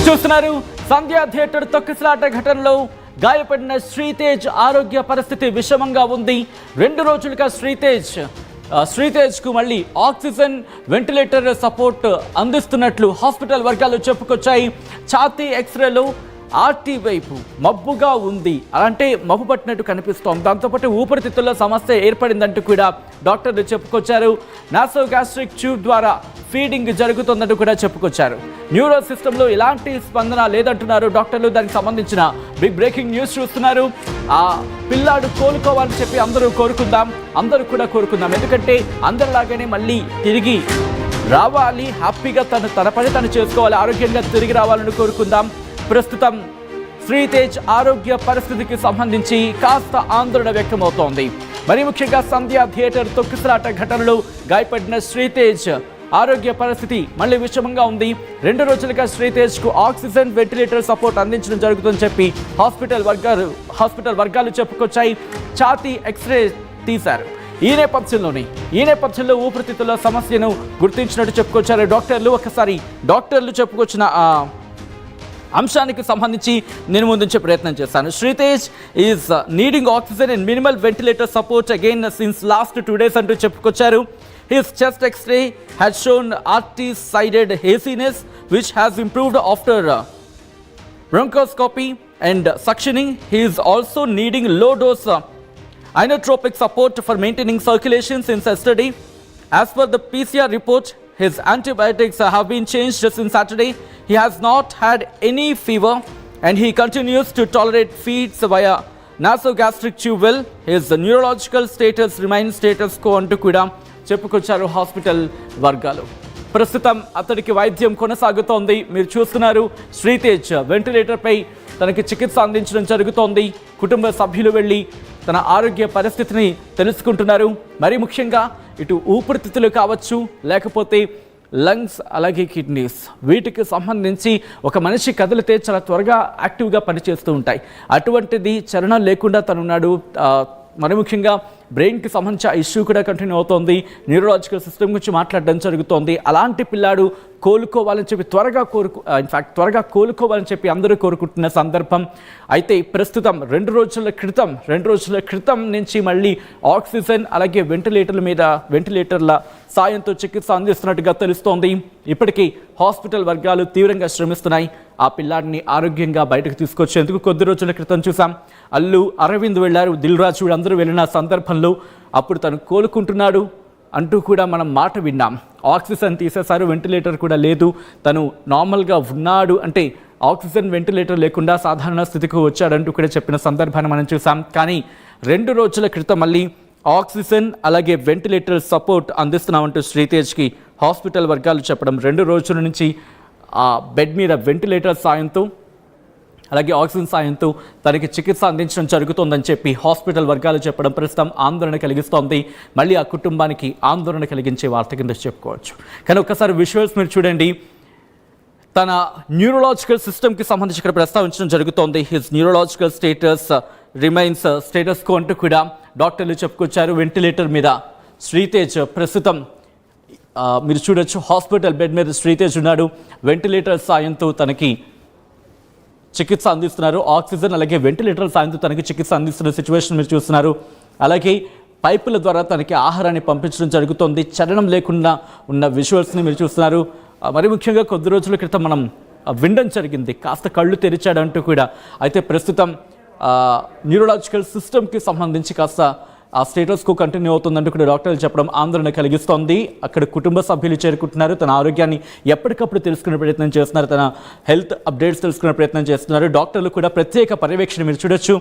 చూస్తున్నారు సంధ్యా థియేటర్ తొక్కిసలాట ఘటనలో గాయపడిన శ్రీతేజ్ ఆరోగ్య పరిస్థితి విషమంగా ఉంది. 2 రోజులుగా శ్రీతేజ్ కు మళ్ళీ ఆక్సిజన్ వెంటిలేటర్ సపోర్ట్ అందిస్తున్నట్లు హాస్పిటల్ వర్గాలు చెప్పుకొచ్చాయి. ఛాతీ ఎక్స్రేలో ఆర్టీ వైపు మబ్బుగా ఉంది, అంటే మబ్బు పట్టినట్టు కనిపిస్తోంది. దాంతోపాటు ఊపిరితిత్తుల్లో సమస్య ఏర్పడిందంటూ కూడా డాక్టర్లు చెప్పుకొచ్చారు. నాసోగాస్ట్రిక్ ట్యూబ్ ద్వారా ఫీడింగ్ జరుగుతుందంటూ కూడా చెప్పుకొచ్చారు. న్యూరో సిస్టంలో ఎలాంటి స్పందన లేదంటున్నారు డాక్టర్లు. దానికి సంబంధించిన బిగ్ బ్రేకింగ్ న్యూస్ చూస్తున్నారు. ఆ పిల్లాడు కోలుకోవాలని చెప్పి అందరూ కూడా కోరుకుందాం. ఎందుకంటే అందరిలాగానే మళ్ళీ తిరిగి రావాలి, హ్యాపీగా తన పని తను చేసుకోవాలి, ఆరోగ్యంగా తిరిగి రావాలని కోరుకుందాం. ప్రస్తుతం శ్రీతేజ్ ఆరోగ్య పరిస్థితికి సంబంధించి కాస్త ఆందోళన వ్యక్తమవుతోంది. మరి ముఖ్యంగా సంధ్యా థియేటర్ తొక్కిసలాట ఘటనలో గాయపడిన శ్రీతేజ్ ఆరోగ్య పరిస్థితి మళ్ళీ విషమంగా ఉంది. 2 రోజులుగా శ్రీతేజ్ కు ఆక్సిజన్ వెంటిలేటర్ సపోర్ట్ అందించడం జరుగుతుందని చెప్పి హాస్పిటల్ వర్గాలు చెప్పుకొచ్చాయి. ఛాతీ ఎక్స్రే తీశారు. ఈ నేపథ్యంలో ఊపిరితిత్తుల సమస్యను గుర్తించినట్టు చెప్పుకొచ్చారు డాక్టర్లు. ఒకసారి డాక్టర్లు చెప్పుకొచ్చిన అంశానికి సంబంధించి నేను ముందుంచే ప్రయత్నం చేస్తాను. Sritej is needing oxygen and minimal ventilator support again since last 2 days అంటూ చెప్పుకొచ్చారు. His chest X-ray has shown RT-sided haziness, which has improved after bronchoscopy and suctioning. He is also needing low-dose inotropic support for maintaining circulation since yesterday. As per the PCR report, his antibiotics have been changed since Saturday. He has not had any fever and he continues to tolerate feeds via nasogastric tube well. His neurological status remains status quo అంటూ కూడా చెప్పుకొచ్చారు hospital వర్గాలు. ప్రస్తుతం అతడికి వైద్యం కొనసాగుతోంది. మీరు చూస్తున్నారు శ్రీతేజ్ వెంటిలేటర్పై తనకి చికిత్స అందించడం జరుగుతోంది. కుటుంబ సభ్యులు వెళ్ళి తన ఆరోగ్య పరిస్థితిని తెలుసుకుంటున్నారు. మరి ముఖ్యంగా ఇటు ఊపిరితిత్తులు కావచ్చు, లేకపోతే లంగ్స్, అలాగే కిడ్నీస్, వీటికి సంబంధించి ఒక మనిషి కదిలితే చాలా త్వరగా యాక్టివ్గా పనిచేస్తూ ఉంటాయి. అటువంటిది చలనం లేకుండా తనున్నాడు. మరి ముఖ్యంగా బ్రెయిన్కి సంబంధించిన ఇష్యూ కూడా కంటిన్యూ అవుతోంది. న్యూరలాజికల్ సిస్టమ్ గురించి మాట్లాడడం జరుగుతోంది. అలాంటి పిల్లాడు కోలుకోవాలని చెప్పి త్వరగా కోలుకోవాలని చెప్పి అందరూ కోరుకుంటున్న సందర్భం. అయితే ప్రస్తుతం 2 రోజుల క్రితం నుంచి మళ్ళీ ఆక్సిజన్ అలాగే వెంటిలేటర్ల సాయంతో చికిత్స అందిస్తున్నట్టుగా తెలుస్తోంది. ఇప్పటికీ హాస్పిటల్ వర్గాలు తీవ్రంగా శ్రమిస్తున్నాయి ఆ పిల్లాడిని ఆరోగ్యంగా బయటకు తీసుకొచ్చేందుకు. కొద్ది రోజుల క్రితం చూసాం అల్లు అరవింద్ వెళ్ళారు, దిల్ రాజు అందరూ వెళ్ళిన సందర్భంలో అప్పుడు తను కోలుకుంటున్నాడు అంటూ కూడా మనం మాట విన్నాం. ఆక్సిజన్ తీసేశారు, వెంటిలేటర్ కూడా లేదు, తను నార్మల్గా ఉన్నాడు, అంటే ఆక్సిజన్ వెంటిలేటర్ లేకుండా సాధారణ స్థితికి వచ్చాడంటూ కూడా చెప్పిన సందర్భాన్ని మనం చూసాం. కానీ 2 రోజుల క్రితం మళ్ళీ ఆక్సిజన్ అలాగే వెంటిలేటర్ సపోర్ట్ అందిస్తున్నామంటూ శ్రీతేజ్కి హాస్పిటల్ వర్గాలు చెప్పడం, 2 రోజుల నుంచి ఆ బెడ్ మీద వెంటిలేటర్ సాయంతో అలాగే ఆక్సిజన్ సాయంతో తనకి చికిత్స అందించడం జరుగుతోందని చెప్పి హాస్పిటల్ వర్గాలు చెప్పడం ప్రస్తుతం ఆందోళన కలిగిస్తోంది. మళ్ళీ ఆ కుటుంబానికి ఆందోళన కలిగించే వార్త కింద చెప్పుకోవచ్చు. కానీ ఒక్కసారి విజువల్స్ మీరు చూడండి. తన న్యూరలాజికల్ సిస్టమ్కి సంబంధించి ఇక్కడ ప్రస్తావించడం జరుగుతోంది. His neurological status remains status quo అంటూ కూడా డాక్టర్లు చెప్పుకొచ్చారు. వెంటిలేటర్ మీద శ్రీతేజ్ ప్రస్తుతం మీరు చూడొచ్చు, హాస్పిటల్ బెడ్ మీద శ్రీతేజ్ ఉన్నాడు. వెంటిలేటర్ సాయంతో తనకి చికిత్స అందిస్తున్నారు. ఆక్సిజన్ అలాగే వెంటిలేటర్ సాయంతో తనకి చికిత్స అందిస్తున్న సిచ్యువేషన్ మీరు చూస్తున్నారు. అలాగే పైపుల ద్వారా తనకి ఆహారాన్ని పంపించడం జరుగుతోంది. చలనం లేకుండా ఉన్న విజువల్స్ని మీరు చూస్తున్నారు. మరి ముఖ్యంగా కొద్ది రోజుల క్రితం మనం వినడం జరిగింది, కాస్త కళ్ళు తెరిచాడంటూ కూడా. అయితే ప్రస్తుతం న్యూరలాజికల్ సిస్టమ్కి సంబంధించి కాస్త ఆ స్టేటస్కు కంటిన్యూ అవుతుందంటూ కూడా డాక్టర్లు చెప్పడం ఆందోళన కలిగిస్తోంది. అక్కడ కుటుంబ సభ్యులు చేరుకుంటున్నారు, తన ఆరోగ్యాన్ని ఎప్పటికప్పుడు తెలుసుకునే ప్రయత్నం చేస్తున్నారు, తన హెల్త్ అప్డేట్స్ తెలుసుకునే ప్రయత్నం చేస్తున్నారు. డాక్టర్లు కూడా ప్రత్యేక పర్యవేక్షణ మీరు చూడొచ్చు.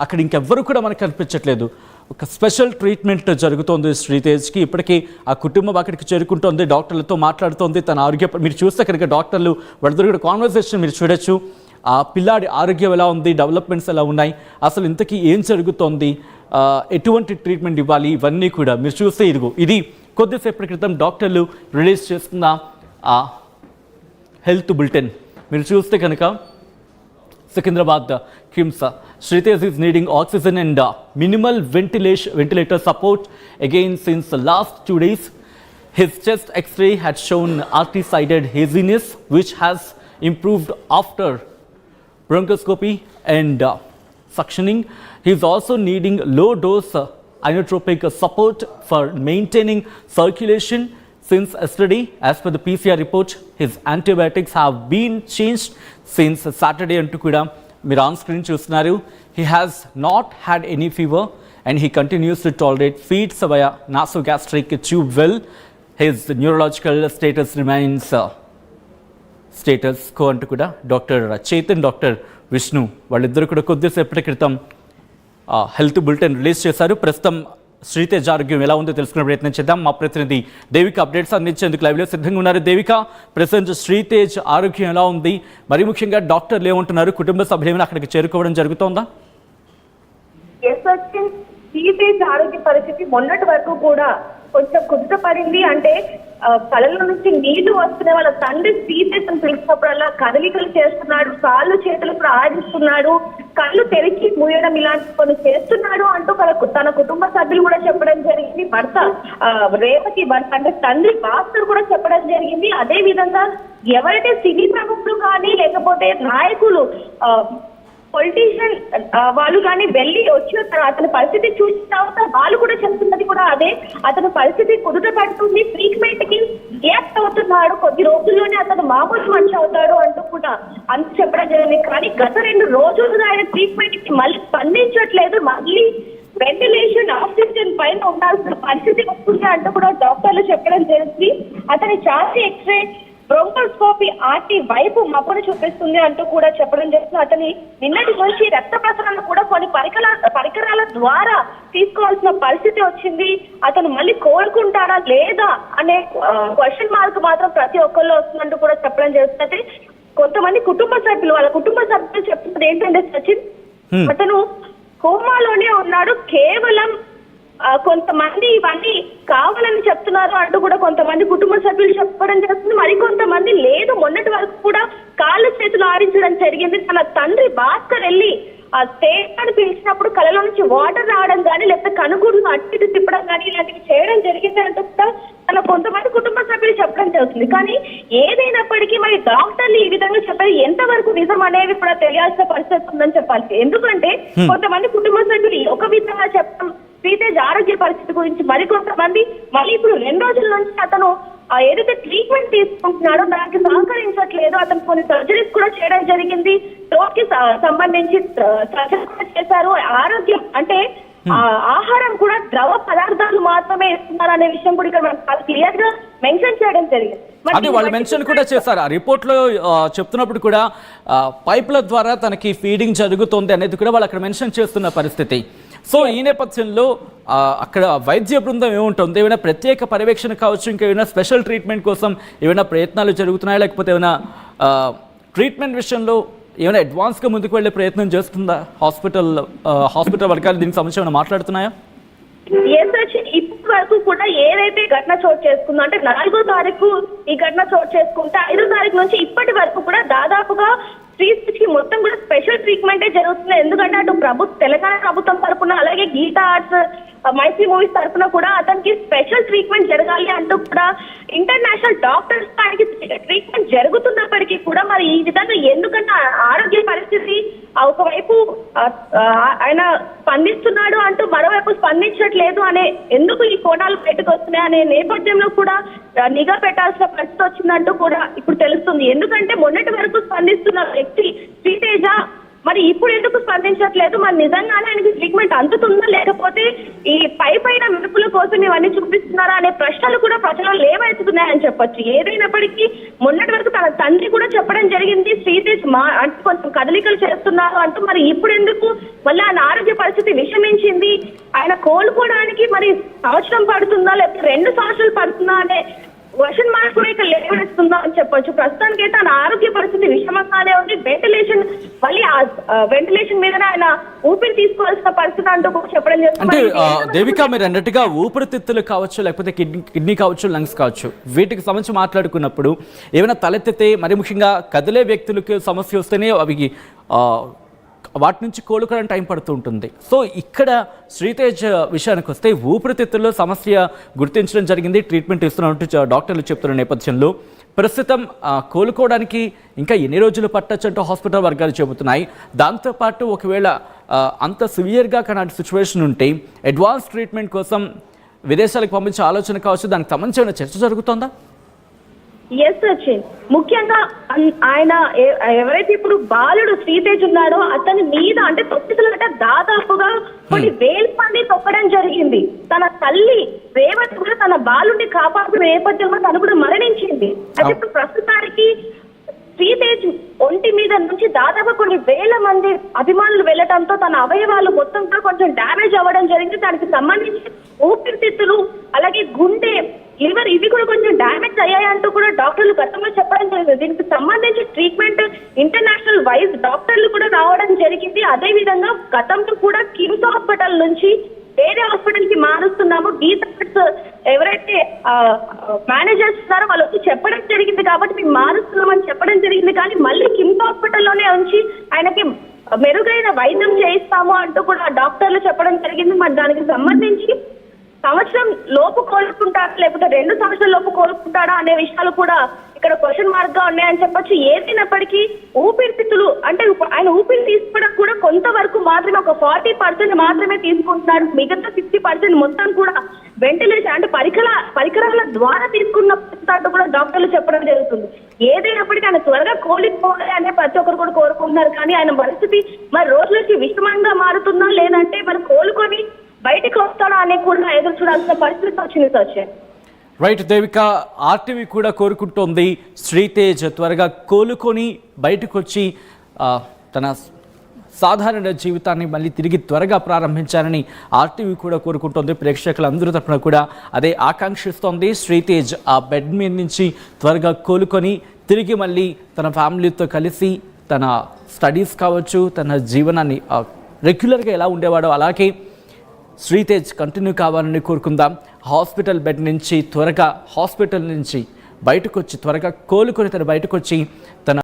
అక్కడ ఇంకెవ్వరు కూడా మనకు కనిపించట్లేదు. ఒక స్పెషల్ ట్రీట్మెంట్ జరుగుతోంది శ్రీతేజ్కి. ఇప్పటికీ ఆ కుటుంబం అక్కడికి చేరుకుంటోంది, డాక్టర్లతో మాట్లాడుతోంది. తన ఆరోగ్య మీరు చూస్తే కనుక డాక్టర్లు వాళ్ళతో కూడా కాన్వర్సేషన్ మీరు చూడొచ్చు. ఆ పిల్లాడి ఆరోగ్యం ఎలా ఉంది, డెవలప్మెంట్స్ ఎలా ఉన్నాయి, అసలు ఇంతకీ ఏం జరుగుతోంది, ఎటువంటి ట్రీట్మెంట్ ఇవ్వాలి, ఇవన్నీ కూడా మీరు చూస్తే ఇది కొద్దిసేపటి క్రితం డాక్టర్లు రిలీజ్ చేస్తున్న ఆ హెల్త్ బులెటిన్ మీరు చూస్తే కనుక Secunderabad KIMS Shritesh is needing oxygen and minimal ventilator support again since the last 2 days. His chest X-ray had shown RT-sided haziness, which has improved after bronchoscopy and suctioning. He is also needing low dose inotropic support for maintaining circulation. Since yesterday, as per the PCR report, his antibiotics have been changed since Saturday అంటూ కూడా మీరు on screen చూస్తున్నారు. He has not had any fever and he continues to tolerate feeds via nasogastric tube well. His neurological status remains status quo అంటూ కూడా doctor Chetan, doctor Vishnu వాళ్ళిద్దరు కూడా కొద్దిసేపటి క్రితం హెల్త్ బులెటిన్ రిలీజ్ చేశారు. ప్రస్తుతం శ్రీతేజ్ ఆరోగ్యం ఎలా ఉందో తెలుసుకునే ప్రయత్నం చేద్దాం. మా ప్రతినిధి దేవిక అప్డేట్స్ అందించేందుకు లైవ్లో సిద్ధంగా ఉన్నారు. దేవిక, ప్రజెంట్ శ్రీతేజ్ ఆరోగ్యం ఎలా ఉంది? మరి ముఖ్యంగా డాక్టర్లు ఏమంటున్నారు? కుటుంబ సభ్యులు ఏమైనా అక్కడికి చేరుకోవడం జరుగుతోందా? శ్రీతేజ్ ఆరోగ్య పరిస్థితి మొన్నటి వరకు కూడా కొంచెం కుదుటపడింది. అంటే కళ్ళలో నుంచి నీళ్లు వస్తున్నాయి. వాళ్ళ తండ్రి శ్రీతేజ్ అని పిలిచినప్పుడల్లా కదలికలు చేస్తున్నాడు, కాళ్ళు చేతులు కూడా ఆడిస్తున్నాడు, కళ్ళు తెరిచి మూయడం ఇలాంటి కొన్ని చేస్తున్నాడు అంటూ తన కుటుంబ సభ్యులు కూడా చెప్పడం జరిగింది. భర్త రేవతి భర్త అంటే తండ్రి భాస్కర్ కూడా చెప్పడం జరిగింది. అదే విధంగా ఎవరైతే సినీ ప్రముఖులు కానీ లేకపోతే నాయకులు పొలిటీషియన్ వాళ్ళు కానీ వెళ్ళి వచ్చిన అతని పరిస్థితి చూసిన తర్వాత వాళ్ళు కూడా చెప్తున్నది కూడా అదే. అతని పరిస్థితి కుదుట పడుతుంది, ట్రీట్మెంట్ కి రియాక్ట్ అవుతున్నాడు, కొద్ది రోజుల్లోనే అతను మామూలు మనిషి అవుతాడు అంటూ కూడా అంత చెప్పడం జరిగింది. కానీ గత 2 రోజులుగా ఆయన ట్రీట్మెంట్ కి మళ్ళీ స్పందించట్లేదు. మళ్ళీ వెంటిలేషన్, ఆక్సిజన్ పైన ఉండాల్సిన పరిస్థితి వస్తుంది అంటూ కూడా డాక్టర్లు చెప్పడం జరిగింది. అతని ఛాతీ ఎక్స్రే, బ్రోంకోస్కోపీ ఆర్టీ వైపు మబ్బును చూపిస్తుంది అంటూ కూడా చెప్పడం జరుగుతుంది. అతని నిన్నటి నుంచి రక్త ప్రసరణ కూడా కొన్ని పరికరాల ద్వారా తీసుకోవాల్సిన పరిస్థితి వచ్చింది. అతను మళ్ళీ కోలుకుంటారా లేదా అనే క్వశ్చన్ మార్క్ మాత్రం ప్రతి ఒక్కళ్ళు వస్తుందంటూ కూడా చెప్పడం జరుగుతుంది. కొంతమంది కుటుంబ సభ్యులు వాళ్ళ కుటుంబ సభ్యులు చెప్తున్నది ఏంటంటే సచిన్, అతను కోమాలోనే ఉన్నాడు, కేవలం కొంతమంది ఇవన్నీ కావాలని చెప్తున్నారు అంటూ కూడా కొంతమంది కుటుంబ సభ్యులు చెప్పడం జరుగుతుంది. మరికొంతమంది లేదు, మొన్నటి వరకు కూడా కాళ్ళు చేతులు ఆడించడం జరిగింది. తన తండ్రి భాస్కర్ వెళ్ళి ఆ స్టేట్ పిలిచినప్పుడు కళ్ళలో నుంచి వాటర్ రావడం కానీ లేకపోతే కనుగూరును అటు ఇటు తిప్పడం కానీ ఇలాంటివి చేయడం జరిగింది అంటూ కూడా తన కొంతమంది కుటుంబ సభ్యులు చెప్పడం జరుగుతుంది. కానీ ఏదైనప్పటికీ మరి డాక్టర్లు ఈ విధంగా చెప్పారు, ఎంతవరకు నిజం అనేవి కూడా తెలియాల్సిన పరిస్థితి ఉందని చెప్పాలి. ఎందుకంటే కొంతమంది కుటుంబ సభ్యులు ఒక విధంగా చెప్పడం శ్రీతేజ్ ఆరోగ్య పరిస్థితి గురించి, మరికొంతమంది మళ్ళీ ఇప్పుడు 2 రోజుల నుంచి అతను ఏదైతే ట్రీట్మెంట్ తీసుకుంటున్నాడో దానికి సహకరించట్లేదు. అతను కొన్ని సర్జరీస్ కూడా చేయడం జరిగింది, థ్రోట్ కి సంబంధించి సర్జరీ కూడా చేశారు. ఆరోగ్యం అంటే ఆహారం కూడా ద్రవ పదార్థాలు మాత్రమే ఇస్తున్నారు అనే విషయం కూడా ఇక్కడ మనకు క్లియర్ గా మెన్షన్ చేయడం జరిగింది. అది వాళ్ళు మెన్షన్ కూడా చేశారు. ఆ రిపోర్ట్ లో చెప్తున్నప్పుడు కూడా పైపుల ద్వారా తనకి ఫీడింగ్ జరుగుతుంది అనేది కూడా వాళ్ళు అక్కడ మెన్షన్ చేస్తున్న పరిస్థితి. సో ఈ నేపథ్యంలో అక్కడ వైద్య బృందం ఏముంటుంది? ఏమైనా ప్రత్యేక పర్యవేక్షణ కావచ్చు, ఇంకా ఏమైనా స్పెషల్ ట్రీట్మెంట్ కోసం ఏమైనా ప్రయత్నాలు జరుగుతున్నాయా, లేకపోతే ఏమైనా ట్రీట్మెంట్ విషయంలో ఏమైనా అడ్వాన్స్గా ముందుకు వెళ్ళే ప్రయత్నం చేస్తుందా హాస్పిటల్ వర్గాలు? దీనికి సంబంధించి ఏమైనా మాట్లాడుతున్నాయా? ఇప్పటి వరకు కూడా ఏదైతే ఘటన చోటు చేసుకుందో అంటే 4వ తారీఖు ఈ ఘటన చోటు చేసుకుంటే 5వ తారీఖు నుంచి ఇప్పటి వరకు కూడా దాదాపుగా శ్రీతేజ్కి మొత్తం కూడా స్పెషల్ ట్రీట్మెంటే జరుగుతుంది. ఎందుకంటే అటు తెలంగాణ ప్రభుత్వం తరఫున అలాగే గీతా ఆర్ట్స్, మైత్రి మూవీస్ తరఫున కూడా అతనికి స్పెషల్ ట్రీట్మెంట్ జరగాలి అంటూ కూడా ఇంటర్నేషనల్ డాక్టర్స్ ఆయనకి ట్రీట్మెంట్ జరుగుతున్నప్పటికీ కూడా మరి ఈ విధంగా ఎందుకంటే ఆరోగ్య పరిస్థితి ఒకవైపు ఆయన స్పందిస్తున్నాడు అంటూ మరోవైపు స్పందించట్లేదు అనే ఎందుకు ఈ కోణాలు బయటకు వస్తున్నాయి అనే నేపథ్యంలో కూడా నిఘా పెట్టాల్సిన పరిస్థితి వచ్చిందంటూ కూడా ఇప్పుడు తెలుస్తుంది. ఎందుకంటే మొన్నటి వరకు స్పందిస్తున్న వ్యక్తి శ్రీతేజ మరి ఇప్పుడు ఎందుకు స్పందించట్లేదు? మరి నిజంగానే ఆయనకి ట్రీట్మెంట్ అందుతుందా లేకపోతే ఈ పైన మెరుపుల కోసం ఇవన్నీ చూపిస్తున్నారా అనే ప్రశ్నలు కూడా ప్రజల్లో లేవెత్తుతున్నాయని చెప్పొచ్చు. ఏదైనప్పటికీ మొన్నటి వరకు తన తండ్రి కూడా చెప్పడం జరిగింది శ్రీతేజ్ అంటే కొంచెం కదలికలు చేస్తున్నారు అంటూ. మరి ఇప్పుడు ఎందుకు మళ్ళీ ఆయన ఆరోగ్య పరిస్థితి విషమించింది, ఆయన కోలుకోవడానికి మరి సంవత్సరం పడుతుందా లేకపోతే 2 సంవత్సరాలు పడుతుందా అనే క్వశ్చన్ మార్క్ కూడా ఇక్కడ లేవనెస్తుందా అని చెప్పొచ్చు. ప్రస్తుతానికి అయితే ఆయన ఆరోగ్య పరిస్థితి విషమంగానే ఉంది. వెంటిలేషన్ మళ్ళీ వెంటిలేషన్ మీద ఆయన ఊపిరి తీసుకోవాల్సిన పరిస్థితి అంటూ చెప్పడం అంటే దేవిక, మీరు అన్నట్టుగా ఊపిరితిత్తులు కావచ్చు, లేకపోతే కిడ్నీ కావచ్చు, లంగ్స్ కావచ్చు, వీటికి సంబంధించి మాట్లాడుకున్నప్పుడు ఏమైనా తలెత్తితే మరి ముఖ్యంగా కదిలే వ్యక్తులకు సమస్య వస్తేనే అవి వాటి నుంచి కోలుకోవడం టైం పడుతూ ఉంటుంది. సో ఇక్కడ శ్రీతేజ్ విషయానికి వస్తే ఊపిరితిత్తుల్లో సమస్య గుర్తించడం జరిగింది, ట్రీట్మెంట్ ఇస్తున్నట్టు డాక్టర్లు చెప్తున్న నేపథ్యంలో ప్రస్తుతం కోలుకోవడానికి ఇంకా ఎన్ని రోజులు పట్టొచ్చంటూ హాస్పిటల్ వర్గాలు చెబుతున్నాయి. దాంతోపాటు ఒకవేళ అంత సివియర్గా కానీ సిచ్యువేషన్ ఉంటే అడ్వాన్స్ ట్రీట్మెంట్ కోసం విదేశాలకు పంపించే ఆలోచన కావచ్చు, దానికి సంబంధించిన చర్చ జరుగుతోందా? ఎస్ సచిన్, ముఖ్యంగా ఆయన ఎవరైతే ఇప్పుడు బాలుడు శ్రీతేజ్ ఉన్నాడో అతని మీద అంటే తొక్కిసలాట దాదాపుగా కొన్ని వేల మంది తొక్కడం జరిగింది. తన తల్లి రేవతి కూడా తన బాలుడిని కాపాడుకునే నేపథ్యంలో తను కూడా మరణించింది. అయితే ఇప్పుడు ప్రస్తుతానికి శ్రీతేజ్ ఒంటి మీద నుంచి దాదాపు కొన్ని వేల మంది అభిమానులు వెళ్లడంతో తన అవయవాలు మొత్తం కూడా కొంచెం డ్యామేజ్ అవ్వడం జరిగింది. దానికి సంబంధించి ఊపిరితిత్తులు అలాగే గుండె, లివర్ ఇవి కూడా కొంచెం డ్యామేజ్ అయ్యాయంటూ కూడా డాక్టర్లు గతంలో చెప్పడం జరిగింది. దీనికి సంబంధించి ట్రీట్మెంట్ ఇంటర్నేషనల్ వైజ్ డాక్టర్లు కూడా రావడం జరిగింది. అదే విధంగా గతంలో కూడా కిమ్స్ హాస్పిటల్ నుంచి వేరే హాస్పిటల్ కి మారుస్తున్నాము, గీతా ఎవరైతే మేనేజర్స్ ఉన్నారో వాళ్ళు వచ్చి చెప్పడం జరిగింది కాబట్టి మేము మారుస్తున్నామని చెప్పడం జరిగింది. కానీ మళ్ళీ కిమ్స్ హాస్పిటల్లోనే ఉంచి ఆయనకి మెరుగైన వైద్యం చేయిస్తాము అంటూ కూడా డాక్టర్లు చెప్పడం జరిగింది. మరి దానికి సంబంధించి సంవత్సరం లోపు కోలుకుంటాడా లేకపోతే 2 సంవత్సరాల లోపు కోలుకుంటాడా అనే విషయాలు కూడా ఇక్కడ క్వశ్చన్ మార్క్ గా ఉన్నాయని చెప్పొచ్చు. ఏదైనప్పటికీ ఊపిరితిత్తులు అంటే ఆయన ఊపిరి తీసుకోవడం కూడా కొంతవరకు మాత్రమే, ఒక 40% మాత్రమే తీసుకుంటున్నారు. మిగతా 60% మొత్తం కూడా వెంటిలేషన్ అంటే పరికరాల ద్వారా తీసుకున్నట్టు కూడా డాక్టర్లు చెప్పడం జరుగుతుంది. ఏదైనప్పటికీ ఆయన త్వరగా కోలుకోవాలి అనే ప్రతి ఒక్కరు కూడా కోరుకుంటున్నారు. కానీ ఆయన పరిస్థితి మరి రోజులకి విషమంగా మారుతుందా లేదంటే మరి కోలుకొని బయటకు వస్తాడా అనే కూడా ఎదురు చూడాల్సిన పరిస్థితి వచ్చింది సచిన్. రైట్ దేవిక, ఆర్టీవీ కూడా కోరుకుంటోంది శ్రీతేజ్ త్వరగా కోలుకొని బయటకు వచ్చి తన సాధారణ జీవితాన్ని మళ్ళీ తిరిగి త్వరగా ప్రారంభించాలని ఆర్టీవీ కూడా కోరుకుంటోంది. ప్రేక్షకులందరూ తరపున కూడా అదే ఆకాంక్షిస్తోంది. శ్రీతేజ్ ఆ బెడ్ మీద నుంచి త్వరగా కోలుకొని తిరిగి మళ్ళీ తన ఫ్యామిలీతో కలిసి తన స్టడీస్ కావచ్చు, తన జీవనాన్ని రెగ్యులర్గా ఎలా ఉండేవాడో అలాగే శ్రీతేజ్ కంటిన్యూ కావాలని కోరుకుందాం. హాస్పిటల్ బెడ్ నుంచి త్వరగా హాస్పిటల్ నుంచి బయటకు వచ్చి త్వరగా కోలుకొని తను బయటకు వచ్చి తన